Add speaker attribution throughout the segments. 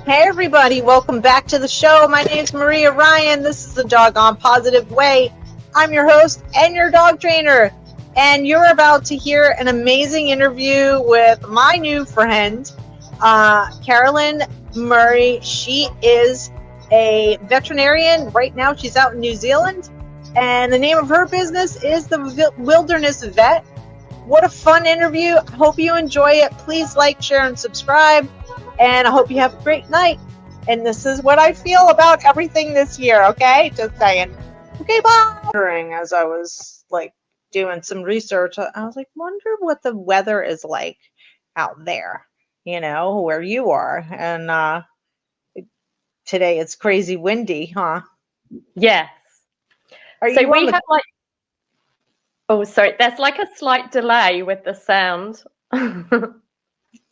Speaker 1: Hey everybody, welcome back to the show. My name is Maria Ryan. This is the Doggone Positive Way. I'm your host and your dog trainer. And you're about to hear an amazing interview with my new friend, Carolyn Murray. She is a veterinarian. Right now she's out in New Zealand. And the name of her business is the Wilderness Vet. What a fun interview. I hope you enjoy it. Please like, share, and subscribe. And I hope you have a great night. And this is what I feel about everything this year, okay? Just saying. Okay, bye. As I was like doing some research, I was like, wonder what the weather is like out there, you know, where you are. And today it's crazy windy, huh?
Speaker 2: Yes. So we have like, oh, sorry, there's like a slight delay with the sound.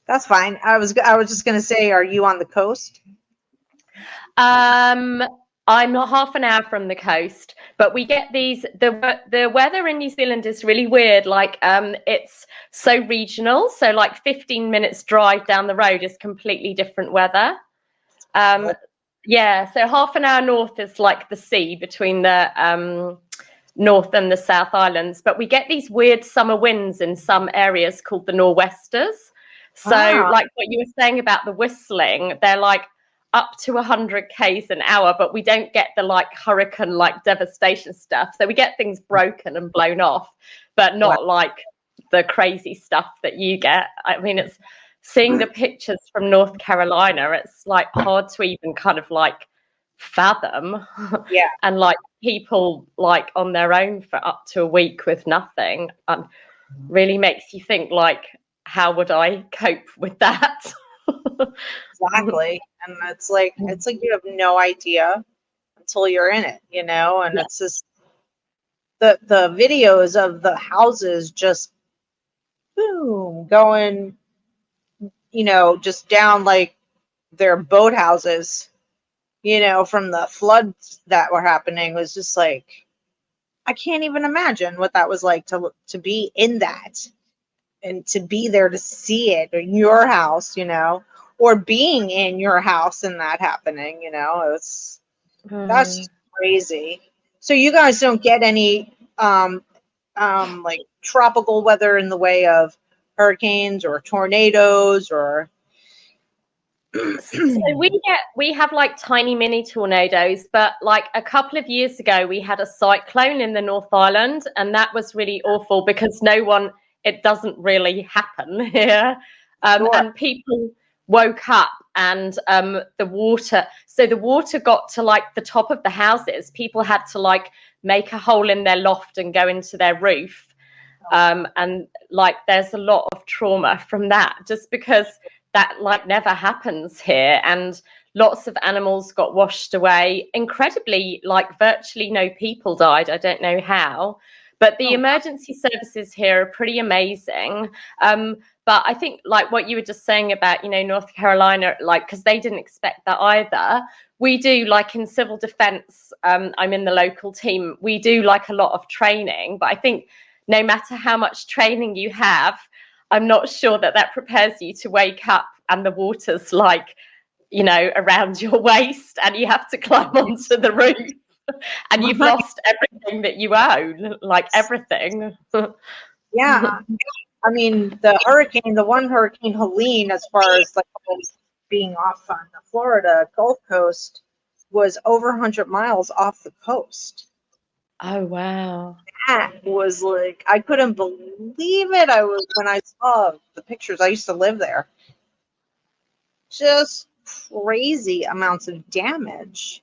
Speaker 1: That's fine. I was just going to say, are you on the coast?
Speaker 2: I'm not half an hour from the coast, but we get these, the weather in New Zealand is really weird. Like, it's so regional. So like 15 minutes drive down the road is completely different weather. Yeah. So half an hour north is like the sea between the, North and the South Islands, but we get these weird summer winds in some areas called the nor'westers. So like what you were saying about the whistling, they're like up to 100 k's an hour, but we don't get the like hurricane like devastation stuff. So we get things broken and blown off, but not like the crazy stuff that you get. I mean, it's seeing the pictures from North Carolina, it's like hard to even kind of like fathom.
Speaker 1: Yeah.
Speaker 2: And like people like on their own for up to a week with nothing, really makes you think like, how would I cope with that?
Speaker 1: Exactly. And it's like you have no idea until you're in it, you know. And it's just the videos of the houses just boom going, you know, just down like their boat houses, you know, from the floods that were happening. Was just like, I can't even imagine what that was like to be in that and to be there to see it in your house, you know, or being in your house and that happening, you know. It's that's just crazy. So you guys don't get any like tropical weather in the way of hurricanes or tornadoes or
Speaker 2: So we have like tiny mini tornadoes, but like a couple of years ago we had a cyclone in the North Island, and that was really awful because it doesn't really happen here. And people woke up and the water got to like the top of the houses. People had to like make a hole in their loft and go into their roof. And like there's a lot of trauma from that just because that like never happens here, and lots of animals got washed away. Incredibly, like virtually no people died. I don't know how, but the emergency services here are pretty amazing. But I think like what you were just saying about, you know, North Carolina, like, because they didn't expect that either. We do like in civil defense, I'm in the local team, we do like a lot of training, but I think no matter how much training you have, I'm not sure that prepares you to wake up and the water's like, you know, around your waist and you have to climb onto the roof and you've lost everything that you own, like everything.
Speaker 1: Yeah. I mean, the one hurricane Helene, as far as like being off on the Florida Gulf Coast, was over 100 miles off the coast.
Speaker 2: Oh, wow.
Speaker 1: That was like, I couldn't believe it. When I saw the pictures, I used to live there. Just crazy amounts of damage.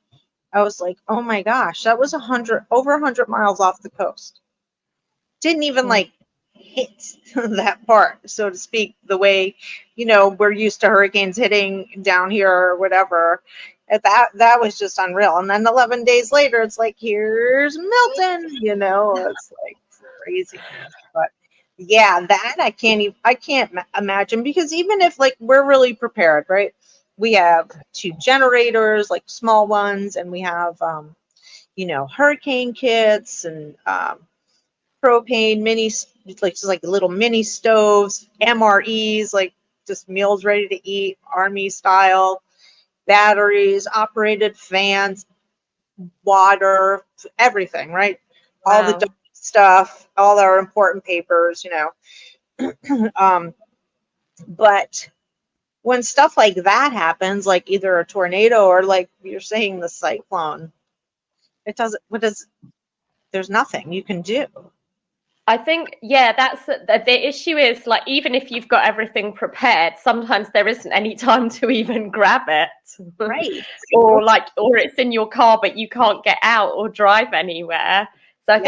Speaker 1: I was like, oh my gosh, that was over 100 miles off the coast. Didn't even like hit that part, so to speak, the way, you know, we're used to hurricanes hitting down here or whatever. That was just unreal. And then 11 days later, it's like, here's Milton, you know. It's like crazy. But yeah, that I can't imagine, because even if like we're really prepared, right? We have 2 generators, like small ones, and we have you know, hurricane kits and propane mini, like just like little mini stoves, MREs, like just meals ready to eat, army style. batteries, operated fans, water, everything, right?
Speaker 2: Wow.
Speaker 1: All the stuff, all our important papers, but when stuff like that happens, like either a tornado or like you're saying the cyclone, there's nothing you can do.
Speaker 2: I think, yeah, that's the issue is like, even if you've got everything prepared, sometimes there isn't any time to even grab it.
Speaker 1: Right.
Speaker 2: or it's in your car, but you can't get out or drive anywhere. So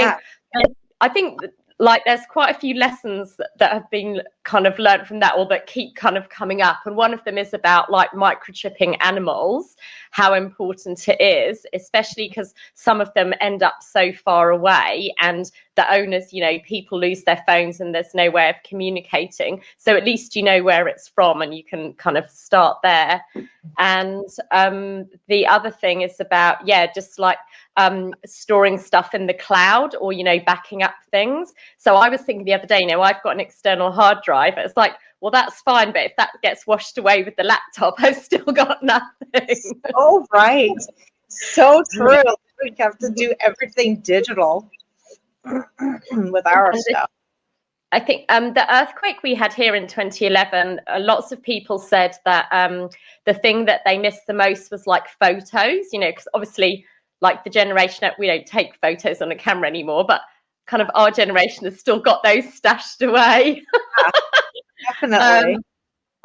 Speaker 2: I think like there's quite a few lessons that have been kind of learned from that, or that keep kind of coming up. And one of them is about like microchipping animals, how important it is, especially because some of them end up so far away, and the owners, people lose their phones and there's no way of communicating. So at least you know where it's from and you can kind of start there. And the other thing is about, just like storing stuff in the cloud, or, backing up things. So I was thinking the other day, I've got an external hard drive. It's like, well, that's fine, but if that gets washed away with the laptop, I've still got nothing.
Speaker 1: Oh, right. So true. We have to do everything digital with our stuff.
Speaker 2: I think the earthquake we had here in 2011, lots of people said that the thing that they missed the most was like photos, because obviously like the generation, we don't take photos on a camera anymore, but kind of our generation has still got those stashed away.
Speaker 1: Definitely.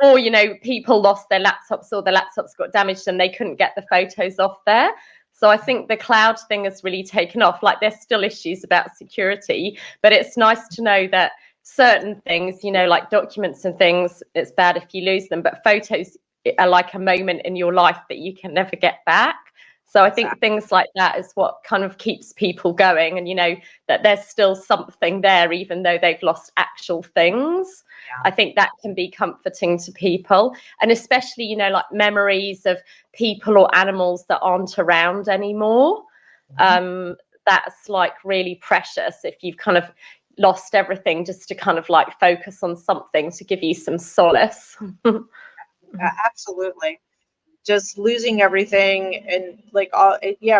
Speaker 2: Or, people lost their laptops, or the laptops got damaged and they couldn't get the photos off there. So I think the cloud thing has really taken off. Like there's still issues about security, but it's nice to know that certain things, like documents and things, it's bad if you lose them, but photos are like a moment in your life that you can never get back. So I think things like that is what kind of keeps people going, and that there's still something there, even though they've lost actual things. I think that can be comforting to people, and especially, like memories of people or animals that aren't around anymore. That's like really precious if you've kind of lost everything, just to kind of like focus on something to give you some solace.
Speaker 1: Absolutely. Just losing everything, and like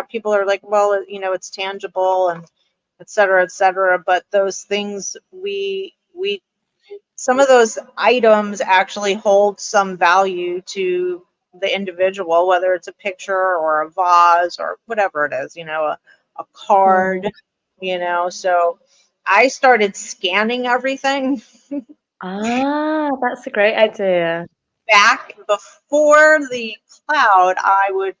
Speaker 1: people are like, well, it's tangible and et cetera, but those things, some of those items actually hold some value to the individual, whether it's a picture or a vase or whatever it is, a card, so I started scanning everything.
Speaker 2: That's a great idea.
Speaker 1: Back before the cloud, I would,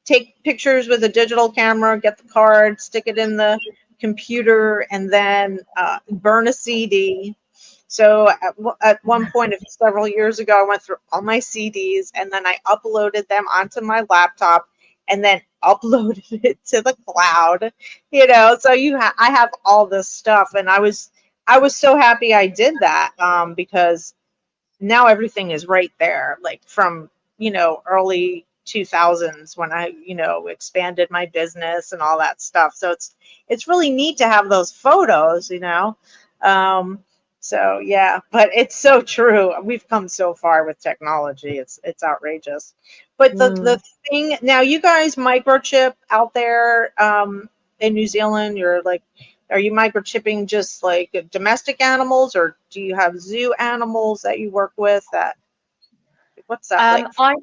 Speaker 1: take pictures with a digital camera, get the card, stick it in the computer, and then burn a CD. So at one point, several years ago, I went through all my CDs, and then I uploaded them onto my laptop, and then uploaded it to the cloud. So I have all this stuff, and I was so happy I did that, because now everything is right there, like from early 2000s when I expanded my business and all that stuff. So it's really neat to have those photos, so yeah, but it's so true. We've come so far with technology. It's outrageous. But the thing now, you guys microchip out there in New Zealand. Are you microchipping just like domestic animals, or do you have zoo animals that you work with? What's that like?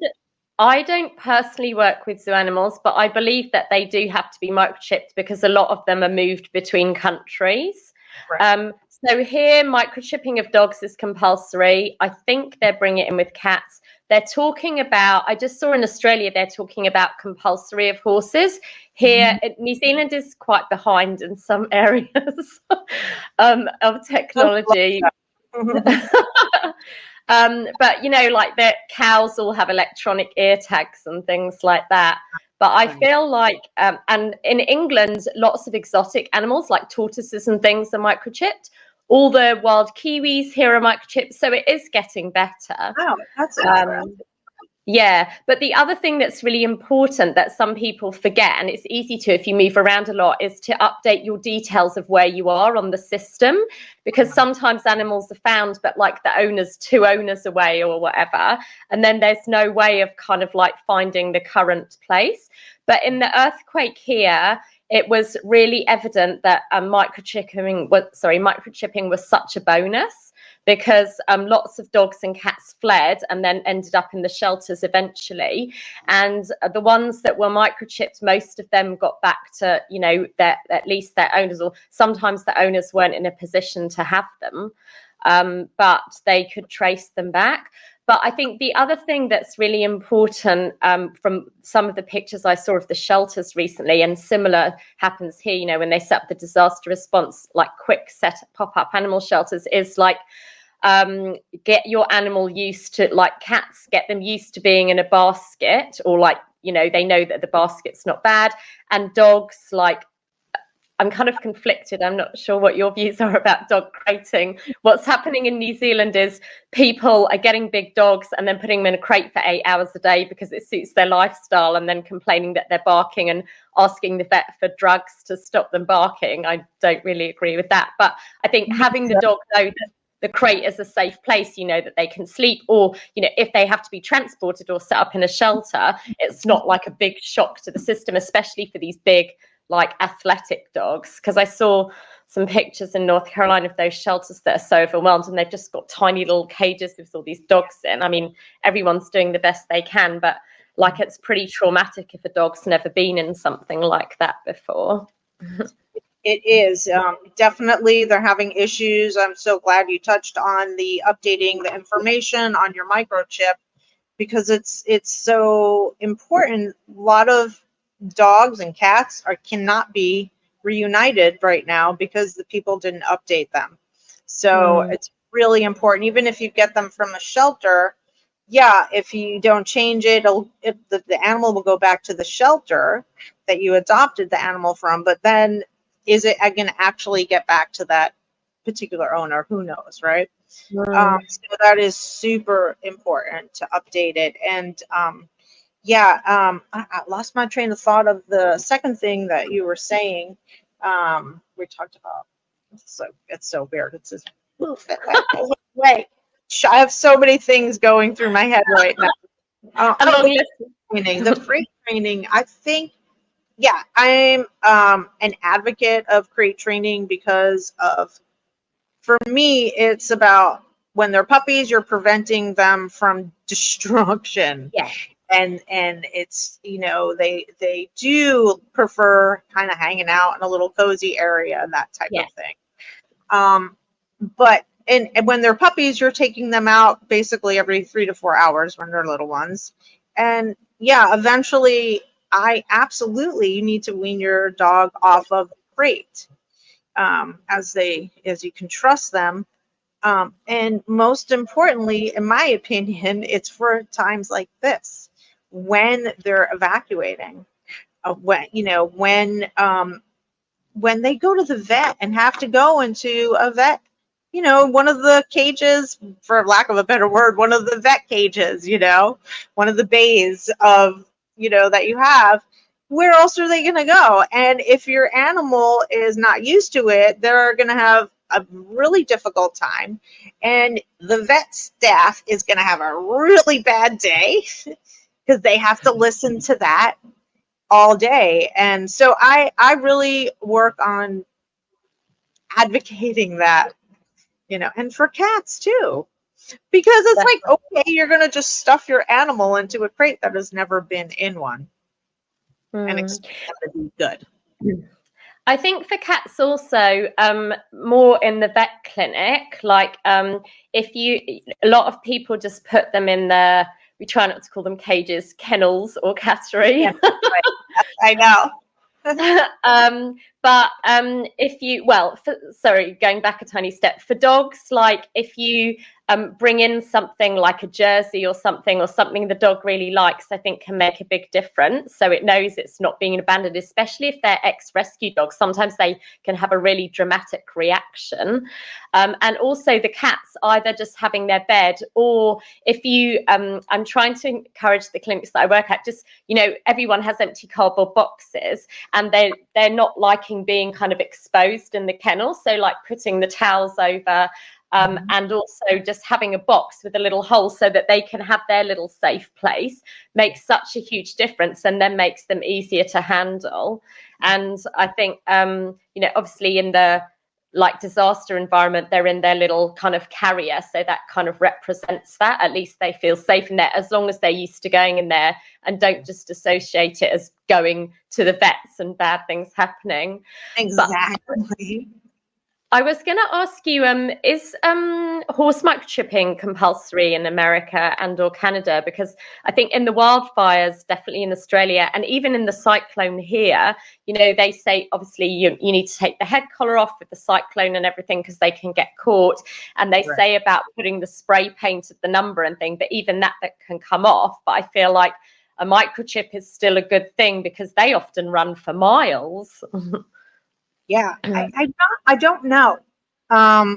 Speaker 2: I don't personally work with zoo animals, but I believe that they do have to be microchipped because a lot of them are moved between countries. Right. So here, microchipping of dogs is compulsory. I think they're bringing it in with cats. They're talking about, I just saw in Australia, they're talking about compulsory of horses. Here, New Zealand is quite behind in some areas of technology. But like the cows all have electronic ear tags and things like that. But I feel like, and in England, lots of exotic animals like tortoises and things are microchipped. All the wild kiwis here are microchipped, so it is getting better.
Speaker 1: Wow, that's interesting.
Speaker 2: Yeah, but the other thing that's really important that some people forget, and it's easy to if you move around a lot, is to update your details of where you are on the system, because sometimes animals are found, but like the owner's 2 owners away or whatever, and then there's no way of kind of like finding the current place. But in the earthquake here, it was really evident that microchipping was such a bonus, because lots of dogs and cats fled and then ended up in the shelters eventually. And the ones that were microchipped, most of them got back to, at least their owners, or sometimes the owners weren't in a position to have them, but they could trace them back. But I think the other thing that's really important, from some of the pictures I saw of the shelters recently, and similar happens here, when they set up the disaster response, like quick set pop-up animal shelters, is like, get your animal used to, like cats, get them used to being in a basket, or like, they know that the basket's not bad. And dogs, like, I'm kind of conflicted. I'm not sure what your views are about dog crating. What's happening in New Zealand is people are getting big dogs and then putting them in a crate for 8 hours a day because it suits their lifestyle, and then complaining that they're barking and asking the vet for drugs to stop them barking. I don't really agree with that. But I think having the dog know that the crate is a safe place, that they can sleep, or, if they have to be transported or set up in a shelter, it's not like a big shock to the system, especially for these big, like athletic dogs. Because I saw some pictures in North Carolina of those shelters that are so overwhelmed, and they've just got tiny little cages with all these dogs in. I mean, everyone's doing the best they can, but like, it's pretty traumatic if a dog's never been in something like that before.
Speaker 1: It is definitely, they're having issues. I'm so glad you touched on the updating the information on your microchip, because it's so important. A lot of dogs and cats cannot be reunited right now because the people didn't update them. So it's really important. Even if you get them from a shelter, if you don't change it, the animal will go back to the shelter that you adopted the animal from. But then, is it going to actually get back to that particular owner? Who knows, right? So that is super important to update it. And I lost my train of thought of the second thing that you were saying. We talked about. It's so weird. It's just wait. I have so many things going through my head right now. The free training. I think. Yeah, I'm an advocate of crate training because for me, it's about when they're puppies, you're preventing them from destruction.
Speaker 2: Yeah.
Speaker 1: And it's, they do prefer kind of hanging out in a little cozy area and that type of thing. But when they're puppies, you're taking them out basically every 3 to 4 hours when they're little ones. And eventually, you need to wean your dog off of the crate as you can trust them. And most importantly, in my opinion, it's for times like this, when they're evacuating, when they go to the vet and have to go into a vet, one of the cages, for lack of a better word, one of the vet cages, one of the bays of, that you have, where else are they going to go? And if your animal is not used to it, they're going to have a really difficult time. And the vet staff is going to have a really bad day because they have to listen to that all day. And so I really work on advocating that, and for cats too, because it's like, okay, you're going to just stuff your animal into a crate that has never been in one and expect them to be good.
Speaker 2: I think for cats also, more in the vet clinic, like a lot of people just put them in we try not to call them cages, kennels or cattery.
Speaker 1: Yeah, right. I know.
Speaker 2: But going back a tiny step, for dogs, like if you bring in something like a jersey or something the dog really likes, I think can make a big difference. So it knows it's not being abandoned, especially if they're ex-rescue dogs. Sometimes they can have a really dramatic reaction. And also the cats either just having their bed, or if you, I'm trying to encourage the clinics that I work at, just, everyone has empty cardboard boxes and they're not liking being kind of exposed in the kennel. So like putting the towels over, and also just having a box with a little hole so that they can have their little safe place makes such a huge difference, and then makes them easier to handle. And I think, obviously in the disaster environment, they're in their little kind of carrier, so that kind of represents that. At least they feel safe in there, as long as they're used to going in there and don't just associate it as going to the vets and bad things happening.
Speaker 1: Exactly.
Speaker 2: But I was going to ask you, is horse microchipping compulsory in America and or Canada? Because I think in the wildfires, definitely in Australia, and even in the cyclone here, they say obviously you need to take the head collar off with the cyclone and everything because they can get caught. And they say about putting the spray paint at the number and thing, but even that can come off. But I feel like a microchip is still a good thing because they often run for miles.
Speaker 1: Yeah, I don't know. I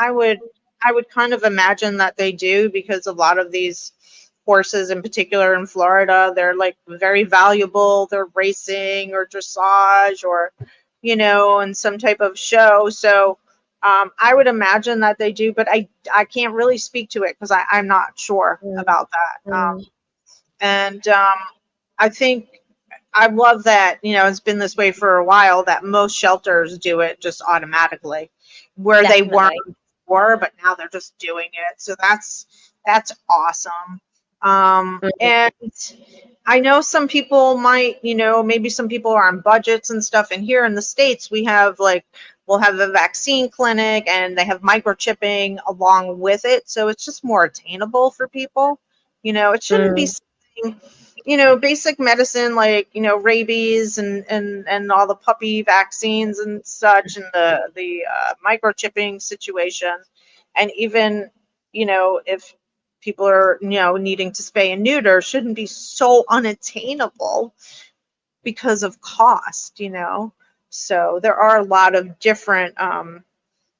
Speaker 1: would kind of imagine that they do, because a lot of these horses, in particular in Florida, they're like very valuable. They're racing or dressage or, in some type of show. So I would imagine that they do, but I can't really speak to it because I'm not sure about that. And I think I love that, it's been this way for a while, that most shelters do it just automatically, where
Speaker 2: Definitely.
Speaker 1: they weren't before, but now they're just doing it. So that's awesome. And I know some people might, maybe some people are on budgets and stuff. And here in the States, we'll have a vaccine clinic and they have microchipping along with it. So it's just more attainable for people. It shouldn't be something, basic medicine like, rabies and all the puppy vaccines and such, and the microchipping situation. And even, if people are, needing to spay and neuter, shouldn't be so unattainable because of cost, So there are a lot of different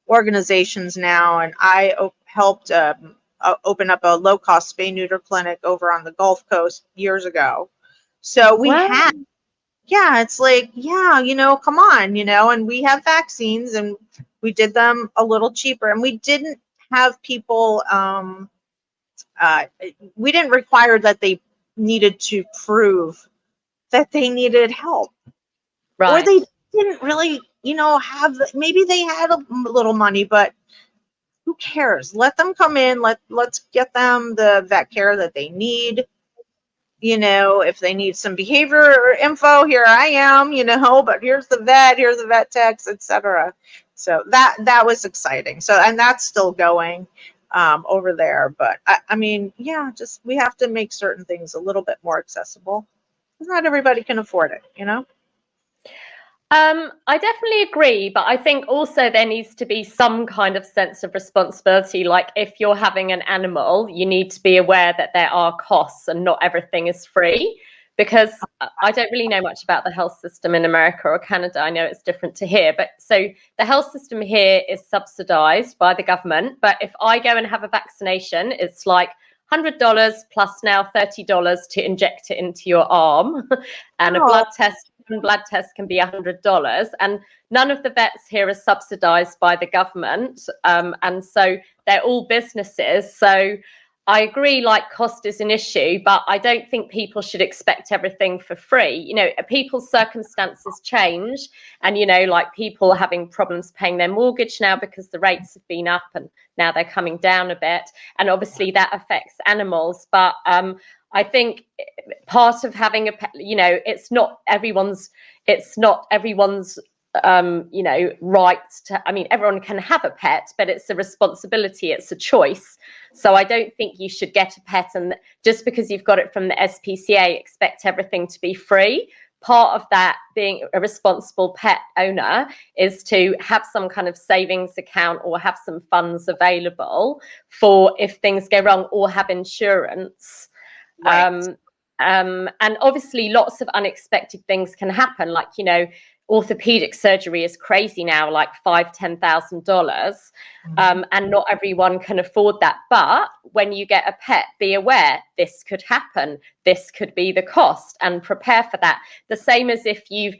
Speaker 1: organizations now, and I helped open up a low-cost spay-neuter clinic over on the Gulf Coast years ago. So we had, it's like, come on, and we have vaccines, and we did them a little cheaper, and we didn't have people, we didn't require that they needed to prove that they needed help.
Speaker 2: Right.
Speaker 1: Or they didn't really, maybe they had a little money, but who cares? Let them come in. Let's get them the vet care that they need. If they need some behavior info, here I am, but here's the vet techs, etc. So that was exciting. So, and that's still going over there. But I mean, just we have to make certain things a little bit more accessible, because not everybody can afford it,
Speaker 2: I definitely agree, but I think also there needs to be some kind of sense of responsibility. Like if you're having an animal, you need to be aware that there are costs and not everything is free, because I don't really know much about the health system in America or Canada. I know it's different to here, but so the health system here is subsidized by the government. But if I go and have a vaccination, it's like $100 plus now $30 to inject it into your arm, and a blood test can be $100, and none of the vets here are subsidized by the government, and so they're all businesses. So I agree, cost is an issue, but I don't think people should expect everything for free. People's circumstances change, and people are having problems paying their mortgage now because the rates have been up and now they're coming down a bit, and obviously that affects animals. But I think part of having a pet, it's not everyone's right to, I mean, everyone can have a pet, but it's a responsibility, it's a choice. So I don't think you should get a pet and just because you've got it from the SPCA expect everything to be free. part of that being a responsible pet owner is to have some kind of savings account or have some funds available for if things go wrong, or have insurance.
Speaker 1: Right.
Speaker 2: And obviously lots of unexpected things can happen, like, you know, orthopedic surgery is crazy now, like $5,000-$10,000, and not everyone can afford that. But when you get a pet, be aware this could happen, this could be the cost, and prepare for that. The same as if you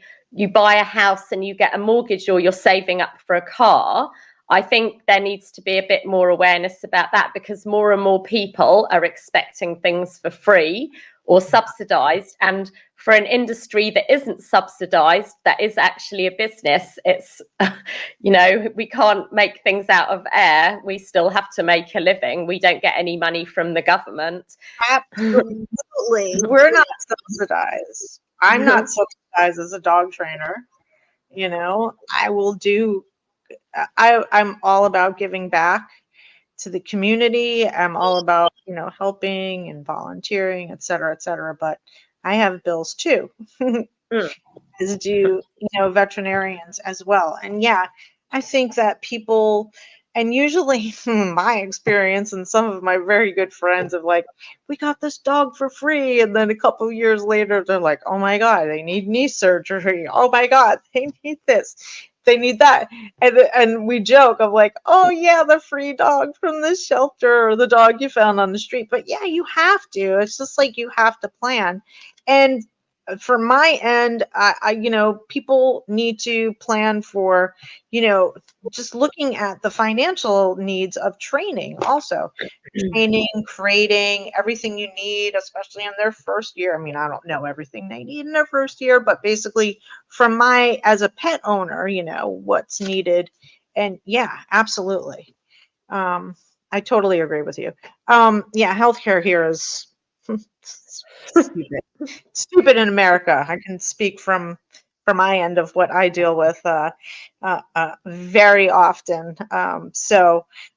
Speaker 2: buy a house and you get a mortgage, or you're saving up for a car. I think there needs to be a bit more awareness about that, because more and more people are expecting things for free or subsidized. And for an industry that isn't subsidized, that is actually a business, it's, you know, we can't make things out of air. We still have to make a living. We don't get any money from the government.
Speaker 1: Absolutely. We're not subsidized. I'm not subsidized as a dog trainer. You know, I'm all about giving back to the community. I'm all about, you know, helping and volunteering, et cetera, but I have bills too, as do, you know, veterinarians as well. And yeah, I think that people, and usually my experience and some of my very good friends of like, we got this dog for free. And then a couple of years later, they're like, oh my God, they need knee surgery. Oh my God, they need this. They need that. And we joke of like, oh yeah, the free dog from the shelter, or the dog you found on the street. But yeah, you have to. It's just like you have to plan. And for my end, I you know, people need to plan for, you know, just looking at the financial needs of training also. Training, creating everything you need, especially in their first year. I mean, I don't know everything they need in their first year, but basically from my, as a pet owner, you know, what's needed. And yeah, absolutely. I totally agree with you. Yeah, healthcare here is stupid in America. I can speak from my end of what I deal with very often.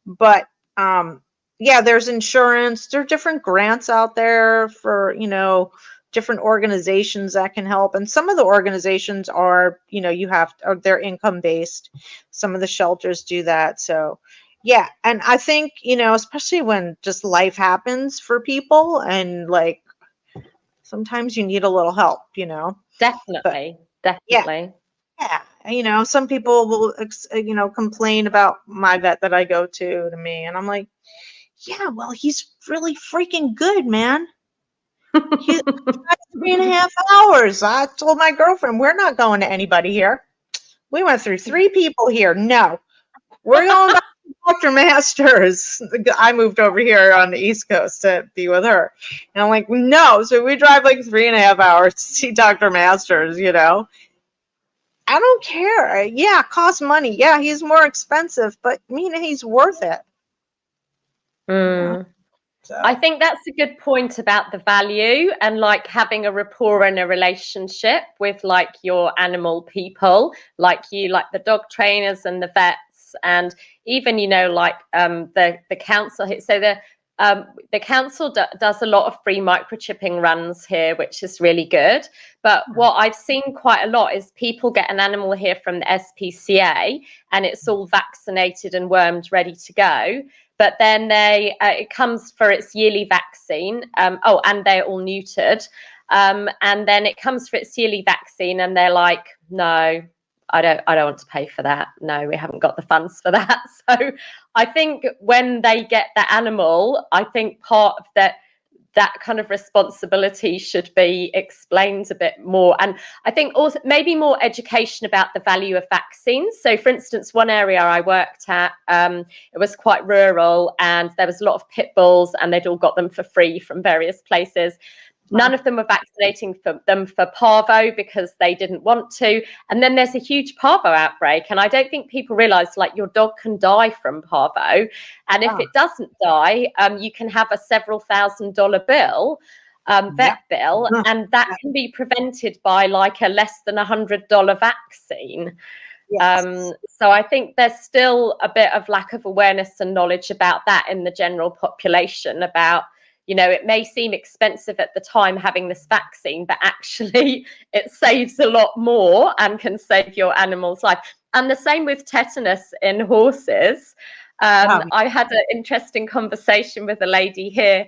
Speaker 1: But yeah, there's insurance. There are different grants out there for, you know, different organizations that can help. And some of the organizations are, you know, they're income based. Some of the shelters do that. So yeah, and I think, you know, especially when just life happens for people, and like sometimes you need a little help, you know.
Speaker 2: Definitely.
Speaker 1: Yeah, you know, some people will, you know, complain about my vet that I go to me, and I'm like, yeah, well, he's really freaking good, man. He's 3.5 hours. I told my girlfriend, we're not going to anybody here. We went through 3 people here. No, we're going back to Dr. Masters. I moved over here on the East Coast to be with her. And I'm like, no. So we drive like 3.5 hours to see Dr. Masters, you know. I don't care. Yeah, it costs money. Yeah, he's more expensive, but I mean, he's worth it.
Speaker 2: So. I think that's a good point about the value, and like having a rapport and a relationship with like your animal people, like you, like the dog trainers and the vets, and even, you know, like the council. So the council does a lot of free microchipping runs here, which is really good. But what I've seen quite a lot is people get an animal here from the SPCA and it's all vaccinated and wormed, ready to go. But then it comes for its yearly vaccine. And they're all neutered. And then it comes for its yearly vaccine, and they're like, no, I don't want to pay for that. No, we haven't got the funds for that. So I think when they get the animal, I think part of that kind of responsibility should be explained a bit more. And I think also maybe more education about the value of vaccines. So for instance, one area I worked at, it was quite rural, and there was a lot of pit bulls, and they'd all got them for free from various places. None of them were vaccinating them for parvo because they didn't want to. And then there's a huge parvo outbreak. And I don't think people realize, like, your dog can die from parvo. And if it doesn't die, you can have a several $1,000 bill, vet bill. And that can be prevented by like a less than $100 vaccine. Yes. So I think there's still a bit of lack of awareness and knowledge about that in the general population, about, you know, it may seem expensive at the time having this vaccine, but actually it saves a lot more and can save your animal's life. And the same with tetanus in horses. I had an interesting conversation with a lady here.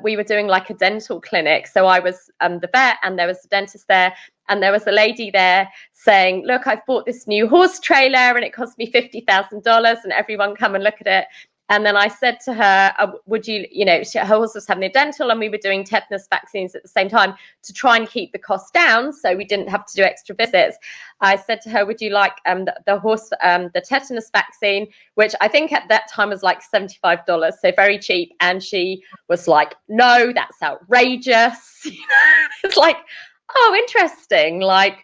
Speaker 2: We were doing like a dental clinic. So I was the vet and there was a dentist there. And there was a lady there saying, look, I've bought this new horse trailer and it cost me $50,000 and everyone come and look at it. And then I said to her, would you, you know, her horse was having a dental and we were doing tetanus vaccines at the same time to try and keep the cost down so we didn't have to do extra visits. I said to her, would you like the tetanus vaccine, which I think at that time was like $75, so very cheap. And she was like, no, that's outrageous. It's like, oh, interesting. Like,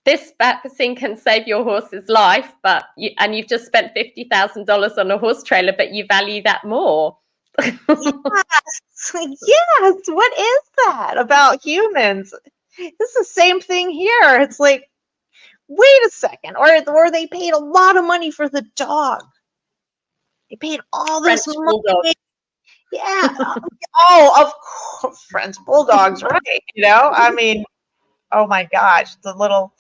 Speaker 2: this vaccine can save your horse's life, but you've just spent $50,000 on a horse trailer, but you value that more.
Speaker 1: Yes. What is that about humans? It's the same thing here. It's like, wait a second, or they paid a lot of money for the dog. They paid all this
Speaker 2: French
Speaker 1: money.
Speaker 2: bulldog.
Speaker 1: Yeah. Oh, of course, French bulldogs, right? You know, I mean, oh my gosh, the little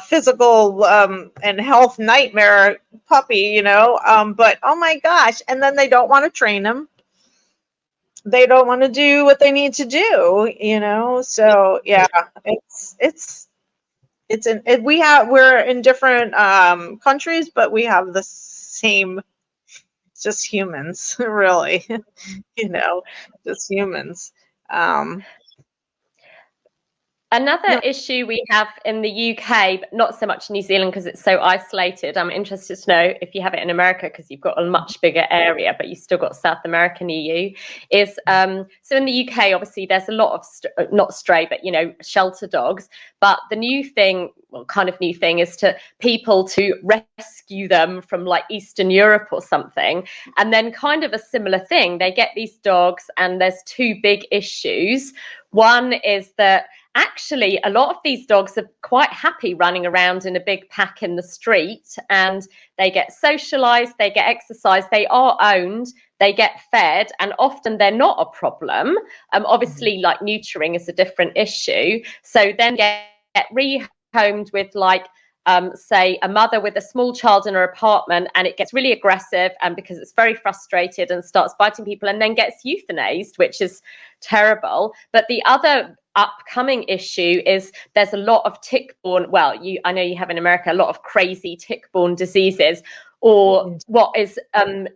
Speaker 1: physical and health nightmare puppy, you know. But oh my gosh, and then they don't want to train them. They don't want to do what they need to do, you know. So yeah, we're in different countries, but we have the same, just humans, really, you know, just humans.
Speaker 2: Another issue we have in the UK, but not so much New Zealand because it's so isolated. I'm interested to know if you have it in America because you've got a much bigger area, but you've still got South America and EU. Is so in the UK, obviously, there's a lot of not stray, but you know, shelter dogs. But the new thing, well, kind of new thing, is to people to rescue them from like Eastern Europe or something, and then kind of a similar thing. They get these dogs, and there's two big issues. One is that actually a lot of these dogs are quite happy running around in a big pack in the street, and they get socialized, they get exercise, they are owned, they get fed, and often they're not a problem. Obviously, like neutering is a different issue. So then get rehomed with like say a mother with a small child in her apartment, and it gets really aggressive and because it's very frustrated and starts biting people and then gets euthanized, which is terrible. But the other upcoming issue is there's a lot of tick-borne, well, I know you have in America a lot of crazy tick-borne diseases, or what is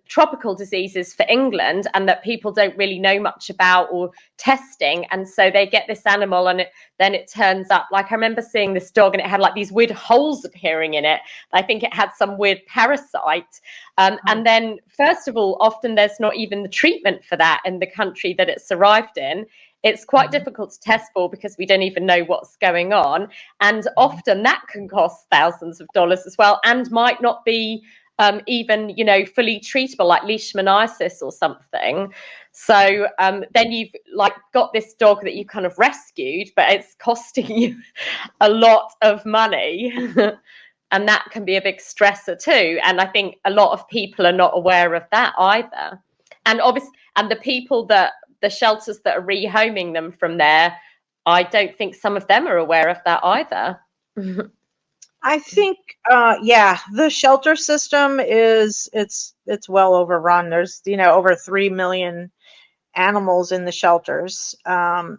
Speaker 2: tropical diseases for England, and that people don't really know much about or testing. And so they get this animal and then it turns up, like I remember seeing this dog and it had like these weird holes appearing in it. I think it had some weird parasite. And then first of all, often there's not even the treatment for that in the country that it's arrived in. It's quite difficult to test for because we don't even know what's going on. And often that can cost thousands of dollars as well, and might not be even, you know, fully treatable, like leishmaniasis or something. So then you've like got this dog that you kind of rescued, but it's costing you a lot of money. And that can be a big stressor too. And I think a lot of people are not aware of that either. And obviously, and the shelters that are rehoming them from there, I don't think some of them are aware of that either.
Speaker 1: I think, the shelter system it's well overrun. There's, you know, over 3 million animals in the shelters, and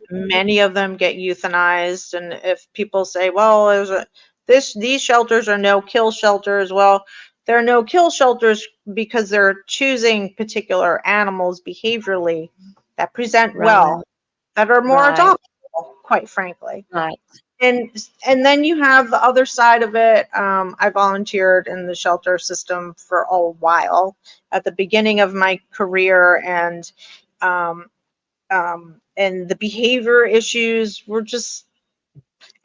Speaker 1: many of them get euthanized. And if people say, well, these shelters are no-kill shelters, well, they're no-kill shelters because they're choosing particular animals behaviorally that present well, that are more adoptable, quite frankly.
Speaker 2: Right.
Speaker 1: And then you have the other side of it. I volunteered in the shelter system for a while at the beginning of my career, and the behavior issues were just,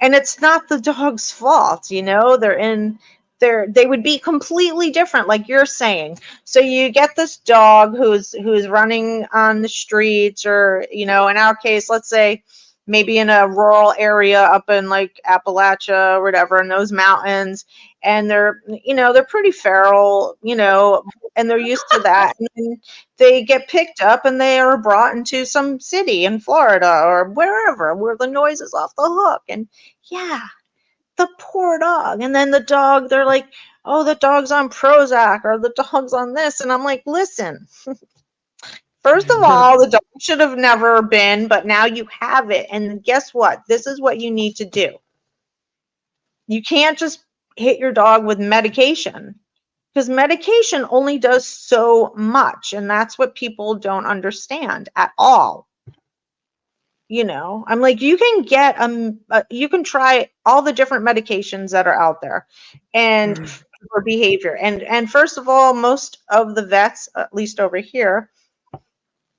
Speaker 1: and it's not the dog's fault, you know. They would be completely different, like you're saying. So you get this dog who's running on the streets, or, you know, in our case, let's say maybe in a rural area up in like Appalachia or whatever, in those mountains, and they're, they're pretty feral, and they're used to that. And then they get picked up and they are brought into some city in Florida or wherever where the noise is off the hook. And yeah, the poor dog. And then the dog, they're like, oh, the dog's on Prozac or the dog's on this. And I'm like, listen, first of all, the dog should have never been, but now you have it. And guess what? This is what you need to do. You can't just hit your dog with medication, because medication only does so much. And that's what people don't understand at all. I'm like, you can get you can try all the different medications that are out there and for behavior. And first of all, most of the vets, at least over here,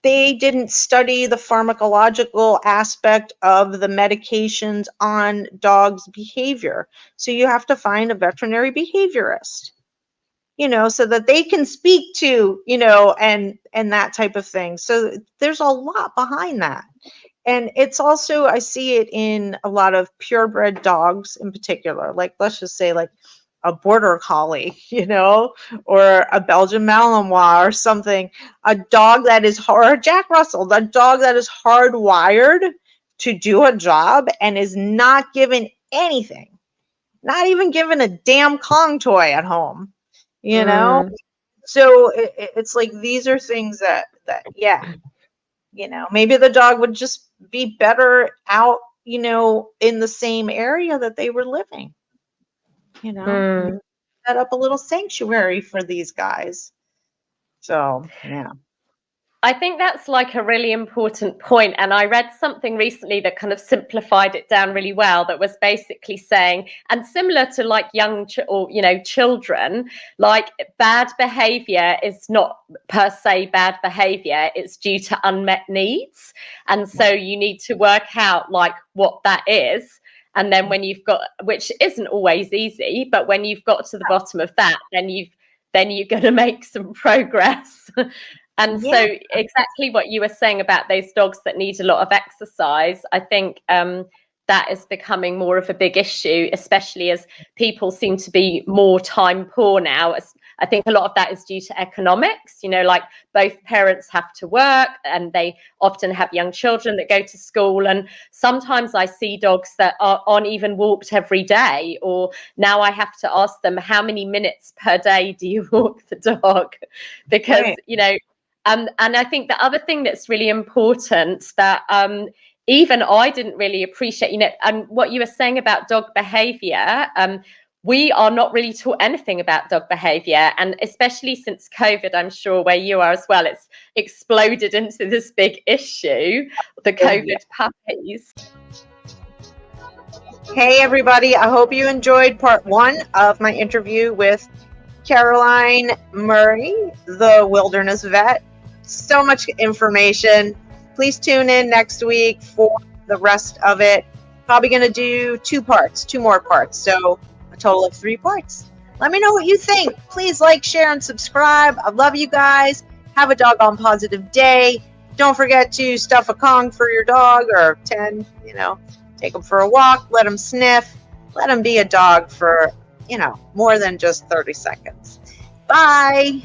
Speaker 1: they didn't study the pharmacological aspect of the medications on dogs' behavior. So you have to find a veterinary behaviorist, so that they can speak to, and that type of thing. So there's a lot behind that. And it's also, I see it in a lot of purebred dogs in particular, like, let's just say like a border collie, or a Belgian Malinois or something, a dog that is, or a Jack Russell, the dog that is hardwired to do a job and is not given anything, not even given a damn Kong toy at home, So it's like, these are things that yeah, maybe the dog would just be better out, in the same area that they were living. Set up a little sanctuary for these guys. So, yeah.
Speaker 2: I think that's like a really important point. And I read something recently that kind of simplified it down really well, that was basically saying, and similar to like young children, like bad behavior is not per se bad behavior, it's due to unmet needs. And so you need to work out like what that is. And then when you've got, which isn't always easy, but when you've got to the bottom of that, then you're going to make some progress. And so exactly what you were saying about those dogs that need a lot of exercise, I think that is becoming more of a big issue, especially as people seem to be more time poor now. I think a lot of that is due to economics, like both parents have to work and they often have young children that go to school. And sometimes I see dogs that aren't even walked every day, or now I have to ask them, how many minutes per day do you walk the dog? Because, and I think the other thing that's really important that even I didn't really appreciate, and what you were saying about dog behavior, we are not really taught anything about dog behavior. And especially since COVID, I'm sure where you are as well, it's exploded into this big issue, the COVID puppies.
Speaker 1: Hey, everybody. I hope you enjoyed part 1 of my interview with Caroline Murray, the wilderness vet. So much information. Please tune in next week for the rest of it. Probably going to do 2 more parts. So a total of 3 parts. Let me know what you think. Please like, share, and subscribe. I love you guys. Have a doggone positive day. Don't forget to stuff a Kong for your dog, or 10, take them for a walk, let them sniff, let them be a dog for, more than just 30 seconds. Bye.